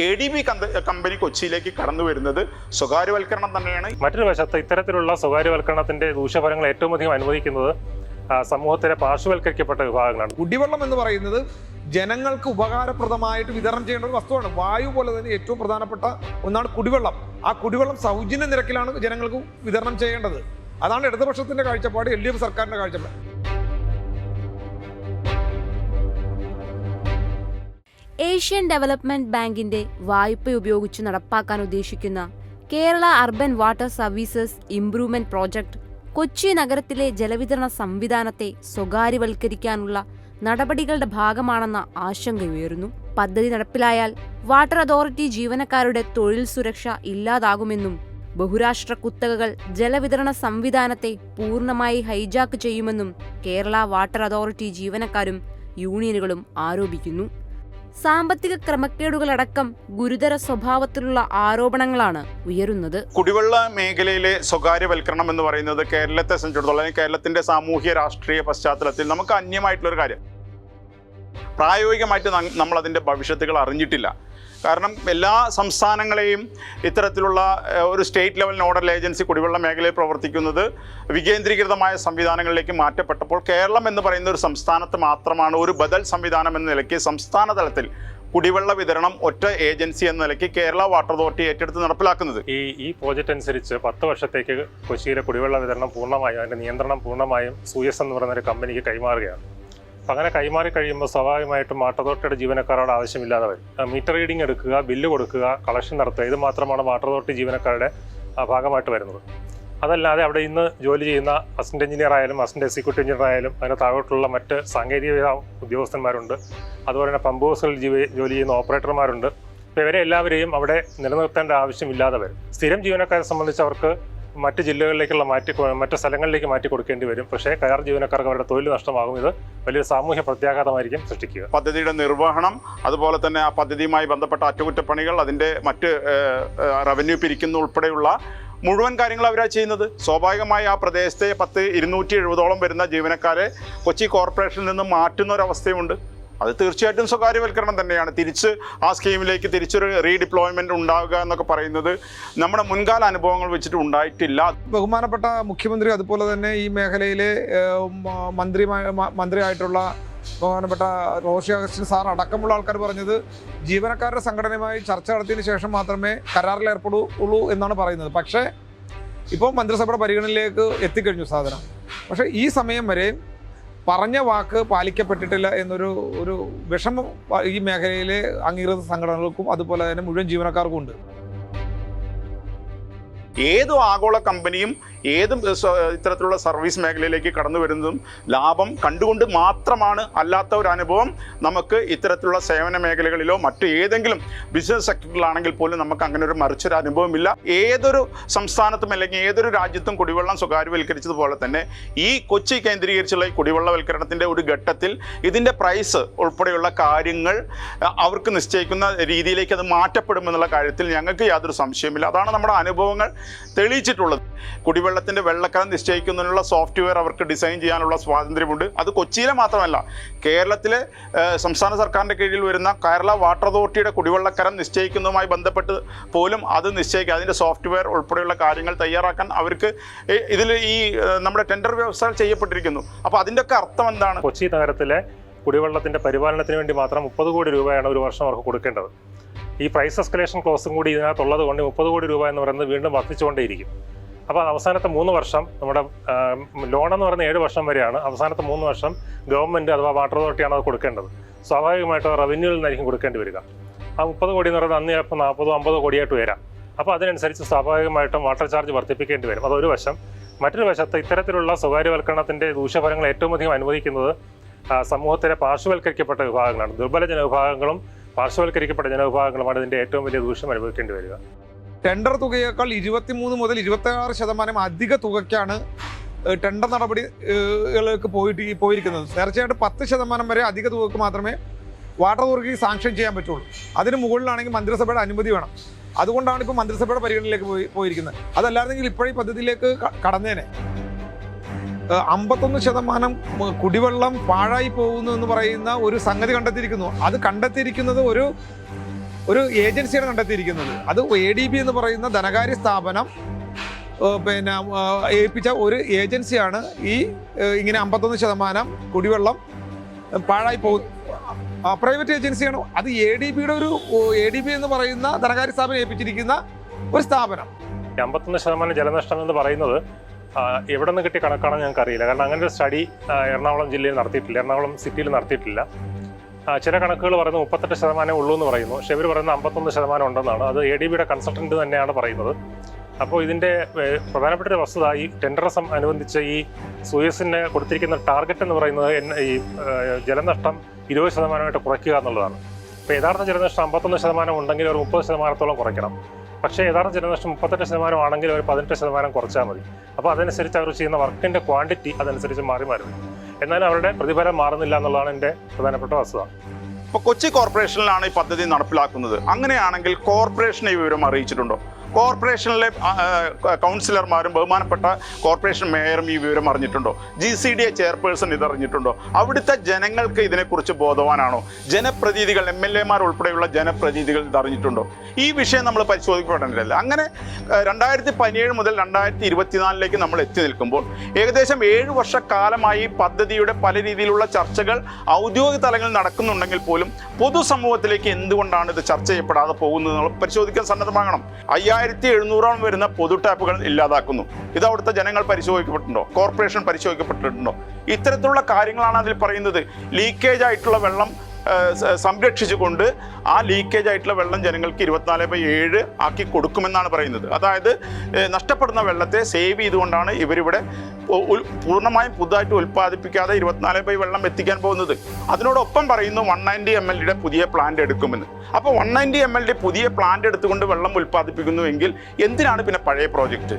ADB company കൊച്ചിയിലേക്ക് കടന്നു വരുന്നത് സ്വകാര്യവൽക്കരണം തന്നെയാണ്. മറ്റൊരു വശത്ത് ഇത്തരത്തിലുള്ള സ്വകാര്യവൽക്കരണത്തിന്റെ ദൂഷ്യഫലങ്ങൾ ഏറ്റവും അധികം അനുഭവിക്കുന്നത് സമൂഹത്തിലെ പാർശ്വവൽക്കരിക്കപ്പെട്ട വിഭാഗങ്ങളാണ്. കുടിവെള്ളം എന്ന് പറയുന്നത് ജനങ്ങൾക്ക് ഉപകാരപ്രദമായിട്ട് വിതരണം ചെയ്യേണ്ട ഒരു വസ്തുവാണ്. വായു പോലെ തന്നെ ഏറ്റവും പ്രധാനപ്പെട്ട ഒന്നാണ് കുടിവെള്ളം. ആ കുടിവെള്ളം സൗജന്യ നിരക്കിലാണ് ജനങ്ങൾക്ക് വിതരണം ചെയ്യേണ്ടത്. അതാണ് ഇടതുപക്ഷത്തിന്റെ കാഴ്ചപ്പാട്, LDF സർക്കാരിന്റെ കാഴ്ചപ്പാട്. ഏഷ്യൻ ഡെവലപ്മെന്റ് ബാങ്കിന്റെ വായ്പ ഉപയോഗിച്ച് നടപ്പാക്കാൻ ഉദ്ദേശിക്കുന്ന Kerala urban water services improvement project Kochi നഗരത്തിലെ ജലവിതരണ സംവിധാനത്തെ സ്വകാര്യവൽക്കരിക്കാനുള്ള നടപടികളുടെ ഭാഗമാണെന്ന ആശങ്കയുയരുന്നു. പദ്ധതി നടപ്പിലായാൽ വാട്ടർ അതോറിറ്റി ജീവനക്കാരുടെ തൊഴിൽ സുരക്ഷ ഇല്ലാതാകുമെന്നും ബഹുരാഷ്ട്ര കുത്തകകൾ ജലവിതരണ സംവിധാനത്തെ പൂർണ്ണമായി ഹൈജാക്ക് ചെയ്യുമെന്നും കേരള വാട്ടർ അതോറിറ്റി ജീവനക്കാരും യൂണിയനുകളും ആരോപിക്കുന്നു. സാമ്പത്തിക ക്രമക്കേടുകളടക്കം ഗുരുതര സ്വഭാവത്തിലുള്ള ആരോപണങ്ങളാണ് ഉയരുന്നത്. കുടിവെള്ള മേഖലയിലെ സ്വകാര്യവൽക്കരണം എന്ന് പറയുന്നത് കേരളത്തെ സംബന്ധിച്ചിടത്തോളം, അല്ലെങ്കിൽ കേരളത്തിന്റെ സാമൂഹ്യ രാഷ്ട്രീയ പശ്ചാത്തലത്തിൽ നമുക്ക് അന്യമായിട്ടുള്ളൊരു കാര്യം. പ്രായോഗികമായിട്ട് നമ്മൾ അതിൻ്റെ ഭവിഷ്യത്തുകൾ അറിഞ്ഞിട്ടില്ല. കാരണം എല്ലാ സംസ്ഥാനങ്ങളെയും ഇത്തരത്തിലുള്ള ഒരു സ്റ്റേറ്റ് ലെവൽ നോഡൽ ഏജൻസി കുടിവെള്ള മേഖലയിൽ പ്രവർത്തിക്കുന്നത് വികേന്ദ്രീകൃതമായ സംവിധാനങ്ങളിലേക്ക് മാറ്റപ്പെട്ടപ്പോൾ കേരളം എന്ന് പറയുന്ന ഒരു സംസ്ഥാനത്ത് മാത്രമാണ് ഒരു ബദൽ സംവിധാനം എന്ന നിലയ്ക്ക് സംസ്ഥാന തലത്തിൽ കുടിവെള്ള വിതരണം ഒറ്റ ഏജൻസി എന്ന നിലയ്ക്ക് കേരള വാട്ടർ അതോറിറ്റി ഏറ്റെടുത്ത് നടപ്പിലാക്കുന്നത്. ഈ പ്രോജക്റ്റ് അനുസരിച്ച് 10 വർഷത്തേക്ക് കൊച്ചിയിലെ കുടിവെള്ള വിതരണം പൂർണ്ണമായും അതിൻ്റെ നിയന്ത്രണം പൂർണ്ണമായും സൂയസ് എന്ന് പറയുന്ന ഒരു കമ്പനിക്ക് കൈമാറുകയാണ്. അപ്പം അങ്ങനെ കൈമാറി കഴിയുമ്പോൾ സ്വാഭാവികമായിട്ടും വാട്ടർ അതോറിറ്റിയുടെ ജീവനക്കാരോട് ആവശ്യമില്ലാതെ വരും. മീറ്റർ റീഡിംഗ് എടുക്കുക, ബില്ല് കൊടുക്കുക, കളക്ഷൻ നടത്തുക, ഇത് മാത്രമാണ് വാട്ടർ അതോറിറ്റി ജീവനക്കാരുടെ ഭാഗമായിട്ട് വരുന്നത്. അതല്ലാതെ അവിടെ ഇന്ന് ജോലി ചെയ്യുന്ന അസിസ്റ്റന്റ് എഞ്ചിനീയർ ആയാലും അസിസ്റ്റന്റ് എക്സിക്യൂട്ടീവ് എഞ്ചിനീയർ ആയാലും അതിന് താഴോട്ടുള്ള മറ്റ് സാങ്കേതിക ഉദ്യോഗസ്ഥന്മാരുണ്ട്. അതുപോലെ തന്നെ പമ്പ് ഹൗസുകളിൽ ജോലി ചെയ്യുന്ന ഓപ്പറേറ്റർമാരുണ്ട്. അപ്പോൾ ഇവരെ എല്ലാവരെയും അവിടെ നിലനിർത്തേണ്ട ആവശ്യമില്ലാതെ വരും. സ്ഥിരം ജീവനക്കാരെ സംബന്ധിച്ച് അവർക്ക് മറ്റ് ജില്ലകളിലേക്കുള്ള മറ്റ് സ്ഥലങ്ങളിലേക്ക് മാറ്റി കൊടുക്കേണ്ടി വരും. പക്ഷേ കരാർ ജീവനക്കാർക്ക് അവരുടെ തൊഴിൽ നഷ്ടമാകും. ഇത് വലിയൊരു സാമൂഹ്യ പ്രത്യാഘാതമായിരിക്കും സൃഷ്ടിക്കുക. പദ്ധതിയുടെ നിർവഹണം, അതുപോലെ തന്നെ ആ പദ്ധതിയുമായി ബന്ധപ്പെട്ട അറ്റകുറ്റപ്പണികൾ, അതിൻ്റെ മറ്റ് റവന്യൂ പിരിക്കുന്ന ഉൾപ്പെടെയുള്ള മുഴുവൻ കാര്യങ്ങൾ അവരാണ് ചെയ്യുന്നത്. സ്വാഭാവികമായി ആ പ്രദേശത്തെ 270ഓളം വരുന്ന ജീവനക്കാരെ കൊച്ചി കോർപ്പറേഷനിൽ നിന്ന് മാറ്റുന്ന ഒരവസ്ഥയുണ്ട്. അത് തീർച്ചയായിട്ടും സ്വകാര്യവൽക്കരണം തന്നെയാണ്. തിരിച്ച് ആ സ്കീമിലേക്ക് തിരിച്ചൊരു റീഡിപ്ലോയ്മെൻറ്റ് ഉണ്ടാവുക എന്നൊക്കെ പറയുന്നത് നമ്മുടെ മുൻകാല അനുഭവങ്ങൾ വെച്ചിട്ട് ഉണ്ടായിട്ടില്ല. ബഹുമാനപ്പെട്ട മുഖ്യമന്ത്രി അതുപോലെ തന്നെ ഈ മേഖലയിലെ മന്ത്രിയായിട്ടുള്ള ബഹുമാനപ്പെട്ട റോഷി അഗസ്റ്റിൻ സാർ അടക്കമുള്ള ആൾക്കാർ പറഞ്ഞത് ജീവനക്കാരുടെ സംഘടനയുമായി ചർച്ച നടത്തിയതിന് ശേഷം മാത്രമേ കരാറിൽ ഏർപ്പെടുള്ളൂ എന്നാണ് പറയുന്നത്. പക്ഷേ ഇപ്പോൾ മന്ത്രിസഭയുടെ പരിഗണനയിലേക്ക് എത്തിക്കഴിഞ്ഞു സാധനം. പക്ഷേ ഈ സമയം വരെ പറഞ്ഞ വാക്ക് പാലിക്കപ്പെട്ടിട്ടില്ല എന്നൊരു വിഷമം ഈ മേഖലയിലെ അംഗീകൃത സംഘടനകൾക്കും അതുപോലെ തന്നെ മുഴുവൻ ജീവനക്കാർക്കും ഉണ്ട്. ഏത് ആഗോള കമ്പനിയും ഏത് ഇത്തരത്തിലുള്ള സർവീസ് മേഖലയിലേക്ക് കടന്നു വരുന്നതും ലാഭം കണ്ടുകൊണ്ട് മാത്രമാണ്. അല്ലാത്ത ഒരു അനുഭവം നമുക്ക് ഇത്തരത്തിലുള്ള സേവന മേഖലകളിലോ മറ്റു ഏതെങ്കിലും ബിസിനസ് സെക്ടറിലാണെങ്കിൽ പോലും നമുക്ക് അങ്ങനെ ഒരു മറിച്ചൊരു അനുഭവമില്ല. ഏതൊരു സംസ്ഥാനത്തും അല്ലെങ്കിൽ ഏതൊരു രാജ്യത്തും കുടിവെള്ളം സ്വകാര്യവൽക്കരിച്ചതുപോലെ തന്നെ ഈ കൊച്ചി കേന്ദ്രീകരിച്ചുള്ള ഈ കുടിവെള്ളവൽക്കരണത്തിൻ്റെ ഒരു ഘട്ടത്തിൽ ഇതിൻ്റെ പ്രൈസ് ഉൾപ്പെടെയുള്ള കാര്യങ്ങൾ അവർക്ക് നിശ്ചയിക്കുന്ന രീതിയിലേക്ക് അത് മാറ്റപ്പെടുമെന്നുള്ള കാര്യത്തിൽ ഞങ്ങൾക്ക് യാതൊരു സംശയമില്ല. അതാണ് നമ്മുടെ അനുഭവങ്ങൾ തെളിയിച്ചിട്ടുള്ളത്. കുടിവെള്ളത്തിൻ്റെ വെള്ളക്കരം നിശ്ചയിക്കുന്നതിനുള്ള സോഫ്റ്റ്വെയർ അവർക്ക് ഡിസൈൻ ചെയ്യാനുള്ള സ്വാതന്ത്ര്യമുണ്ട്. അത് കൊച്ചിയിലെ മാത്രമല്ല, കേരളത്തിലെ സംസ്ഥാന സർക്കാരിൻ്റെ കീഴിൽ വരുന്ന കേരള വാട്ടർ അതോറിറ്റിയുടെ കുടിവെള്ളക്കരം നിശ്ചയിക്കുന്നതുമായി ബന്ധപ്പെട്ട് പോലും അത് നിശ്ചയിക്കുക, അതിൻ്റെ സോഫ്റ്റ്വെയർ ഉൾപ്പെടെയുള്ള കാര്യങ്ങൾ തയ്യാറാക്കാൻ അവർക്ക് ഇതിൽ ഈ നമ്മുടെ ടെൻഡർ വ്യവസ്ഥകൾ ചെയ്യപ്പെട്ടിരിക്കുന്നു. അപ്പോൾ അതിൻ്റെയൊക്കെ അർത്ഥം എന്താണ്? കൊച്ചി നഗരത്തിലെ കുടിവെള്ളത്തിൻ്റെ പരിപാലനത്തിന് വേണ്ടി മാത്രം 30 കോടി രൂപയാണ് ഒരു വർഷം അവർക്ക് കൊടുക്കേണ്ടത്. ഈ പ്രൈസ് എസ്കലേഷൻ ക്ലോസും കൂടി ഇതിനകത്തുള്ളത് കൊണ്ട് 30 കോടി രൂപ എന്ന് പറയുന്നത് വീണ്ടും വർദ്ധിച്ചുകൊണ്ടേയിരിക്കും. അപ്പോൾ അവസാനത്തെ 3 വർഷം നമ്മുടെ ലോണെന്ന് പറയുന്നത് 7 വർഷം വരെയാണ്. അവസാനത്തെ 3 വർഷം ഗവൺമെൻറ് അഥവാ വാട്ടർ അതോറിറ്റിയാണ് അത് കൊടുക്കേണ്ടത്. സ്വാഭാവികമായിട്ടും റവന്യൂവിൽ നിന്നായിരിക്കും കൊടുക്കേണ്ടി വരിക. ആ 30 കോടി എന്ന് പറയുന്നത് അന്ന് ചിലപ്പോൾ 40-50 കോടിയായിട്ട് വരാം. അപ്പോൾ അതിനനുസരിച്ച് സ്വാഭാവികമായിട്ടും വാട്ടർ ചാർജ് വർദ്ധിപ്പിക്കേണ്ടി വരും. അതൊരു വശം. മറ്റൊരു വശത്ത് ഇത്തരത്തിലുള്ള സ്വകാര്യവൽക്കരണത്തിൻ്റെ ദൂഷ്യഫലങ്ങൾ ഏറ്റവും അധികം അനുഭവിക്കുന്നത് സമൂഹത്തിലെ പാർശ്വവൽക്കരിക്കപ്പെട്ട വിഭാഗങ്ങളാണ്. ദുർബല ജനവിഭാഗങ്ങളും പാർശ്വവൽക്കരിക്കപ്പെട്ട ജനവിഭാഗങ്ങളുമാണ് ഇതിൻ്റെ ഏറ്റവും വലിയ ദൂഷ്യം അനുഭവിക്കേണ്ടി വരിക. ടെൻഡർ തുകയേക്കാൾ 23 മുതൽ 26% അധിക തുകയ്ക്കാണ് ടെൻഡർ നടപടികളിലേക്ക് പോയിരിക്കുന്നത്. തീർച്ചയായിട്ടും 10% വരെ അധിക തുകയ്ക്ക് മാത്രമേ വാട്ടർ അതോറിറ്റി സാങ്ഷൻ ചെയ്യാൻ പറ്റുള്ളൂ. അതിന് മുകളിലാണെങ്കിൽ മന്ത്രിസഭയുടെ അനുമതി വേണം. അതുകൊണ്ടാണ് ഇപ്പോൾ മന്ത്രിസഭയുടെ പരിഗണനയിലേക്ക് പോയിരിക്കുന്നത്. അതല്ലായിരുന്നെങ്കിൽ ഇപ്പോഴീ പദ്ധതിയിലേക്ക് കടന്നേനെ. 51% കുടിവെള്ളം പാഴായി പോകുന്നു എന്ന് പറയുന്ന ഒരു സംഗതി കണ്ടെത്തിയിരിക്കുന്നു. അത് കണ്ടെത്തിയിരിക്കുന്നത് ഒരു ഏജൻസിയാണ് കണ്ടെത്തിയിരിക്കുന്നത്. അത് ADB എന്ന് പറയുന്ന ധനകാര്യ സ്ഥാപനം പിന്നെ ഏൽപ്പിച്ച ഒരു ഏജൻസിയാണ് ഈ ഇങ്ങനെ 51% കുടിവെള്ളം പാഴായി പ്രൈവറ്റ് ഏജൻസിയാണ്. അത് ADB എന്ന് പറയുന്ന ധനകാര്യ സ്ഥാപനം ഏൽപ്പിച്ചിരിക്കുന്ന ഒരു സ്ഥാപനം. 51% ജലനഷ്ടം എന്ന് പറയുന്നത് എവിടെ നിന്ന് കിട്ടിയ കണക്കാണെന്ന് ഞങ്ങൾക്ക് അറിയില്ല. കാരണം അങ്ങനെ ഒരു സ്റ്റഡി എറണാകുളം ജില്ലയിൽ നടത്തിയിട്ടില്ല, എറണാകുളം സിറ്റിയിൽ നടത്തിയിട്ടില്ല. ചില കണക്കുകൾ പറയുന്നത് 38% ഉള്ളൂ എന്ന് പറയുന്നു. പക്ഷേ ഇവർ പറയുന്നത് 51% ഉണ്ടെന്നാണ്. അത് ADBയുടെ കൺസൾട്ടൻറ്റ് തന്നെയാണ് പറയുന്നത്. അപ്പോൾ ഇതിൻ്റെ പ്രധാനപ്പെട്ട ഒരു വസ്തുത, ഈ ടെൻഡർ അനുബന്ധിച്ച് ഈ സൂയസിന് കൊടുത്തിരിക്കുന്ന ടാർഗറ്റ് എന്ന് പറയുന്നത് ഈ ജലനഷ്ടം 20% കുറയ്ക്കുക എന്നുള്ളതാണ്. അപ്പോൾ യഥാർത്ഥ ജലനഷ്ടം 51% ഉണ്ടെങ്കിൽ ഒരു 30%-ഓളം കുറയ്ക്കണം. പക്ഷേ യഥാർത്ഥ ജലനഷ്ടം 38% ആണെങ്കിൽ ഒരു 18% കുറച്ചാൽ മതി. അപ്പോൾ അതനുസരിച്ച് അവർ ചെയ്യുന്ന വർക്കിൻ്റെ ക്വാണ്ടിറ്റി അതനുസരിച്ച് മാറി വരും. എന്നാലും അവരുടെ പ്രതിഫലം മാറുന്നില്ല എന്നുള്ളതാണ് എൻ്റെ പ്രധാനപ്പെട്ട വസ്തുത. ഇപ്പോൾ കൊച്ചി കോർപ്പറേഷനിലാണ് ഈ പദ്ധതി നടപ്പിലാക്കുന്നത്. അങ്ങനെയാണെങ്കിൽ കോർപ്പറേഷനെ ഈ വിവരം അറിയിച്ചിട്ടുണ്ടോ? കോർപ്പറേഷനിലെ കൗൺസിലർമാരും ബഹുമാനപ്പെട്ട കോർപ്പറേഷൻ മേയറും ഈ വിവരം അറിഞ്ഞിട്ടുണ്ടോ? GCDA chairperson ഇതറിഞ്ഞിട്ടുണ്ടോ? അവിടുത്തെ ജനങ്ങൾക്ക് ഇതിനെക്കുറിച്ച് ബോധവാനാണോ? ജനപ്രതിനിധികൾ, MLA-മാർ ഉൾപ്പെടെയുള്ള ജനപ്രതിനിധികൾ ഇതറിഞ്ഞിട്ടുണ്ടോ? ഈ വിഷയം നമ്മൾ പരിശോധിക്കപ്പെടേണ്ടതല്ല. അങ്ങനെ 2017 മുതൽ 2024 നമ്മൾ എത്തി നിൽക്കുമ്പോൾ ഏകദേശം 7 വർഷക്കാലമായി പദ്ധതിയുടെ പല രീതിയിലുള്ള ചർച്ചകൾ ഔദ്യോഗിക തലങ്ങളിൽ നടക്കുന്നുണ്ടെങ്കിൽ പോലും പൊതുസമൂഹത്തിലേക്ക് എന്തുകൊണ്ടാണ് ഇത് ചർച്ച ചെയ്യപ്പെടാതെ പോകുന്നത് നമ്മൾ പരിശോധിക്കാൻ സന്നദ്ധമാകണം. 5700 വരുന്ന പൊതു ടാപ്പുകൾ ഇല്ലാതാക്കുന്നു. ഇത് അവിടുത്തെ ജനങ്ങൾ പരിശോധിക്കപ്പെട്ടിട്ടുണ്ടോ? കോർപ്പറേഷൻ പരിശോധിക്കപ്പെട്ടിട്ടുണ്ടോ? ഇത്തരത്തിലുള്ള കാര്യങ്ങളാണ് അതിൽ പറയുന്നത്. ലീക്കേജ് ആയിട്ടുള്ള വെള്ളം സംരക്ഷിച്ചുകൊണ്ട് ആ ലീക്കേജ് ആയിട്ടുള്ള വെള്ളം ജനങ്ങൾക്ക് 24/7 ആക്കി കൊടുക്കുമെന്നാണ് പറയുന്നത്. അതായത് നഷ്ടപ്പെടുന്ന വെള്ളത്തെ സേവ് ചെയ്തുകൊണ്ടാണ് ഇവരിവിടെ പൂർണ്ണമായും പുതുതായിട്ട് ഉൽപ്പാദിപ്പിക്കാതെ 24/7 വെള്ളം എത്തിക്കാൻ പോകുന്നത്. അതിനോടൊപ്പം പറയുന്നു 190 ml പുതിയ പ്ലാന്റ് എടുക്കുമെന്ന്. അപ്പോൾ 190 ml പുതിയ പ്ലാന്റ് എടുത്തുകൊണ്ട് വെള്ളം ഉൽപ്പാദിപ്പിക്കുന്നുവെങ്കിൽ എന്തിനാണ് പിന്നെ പഴയ പ്രോജക്റ്റ്?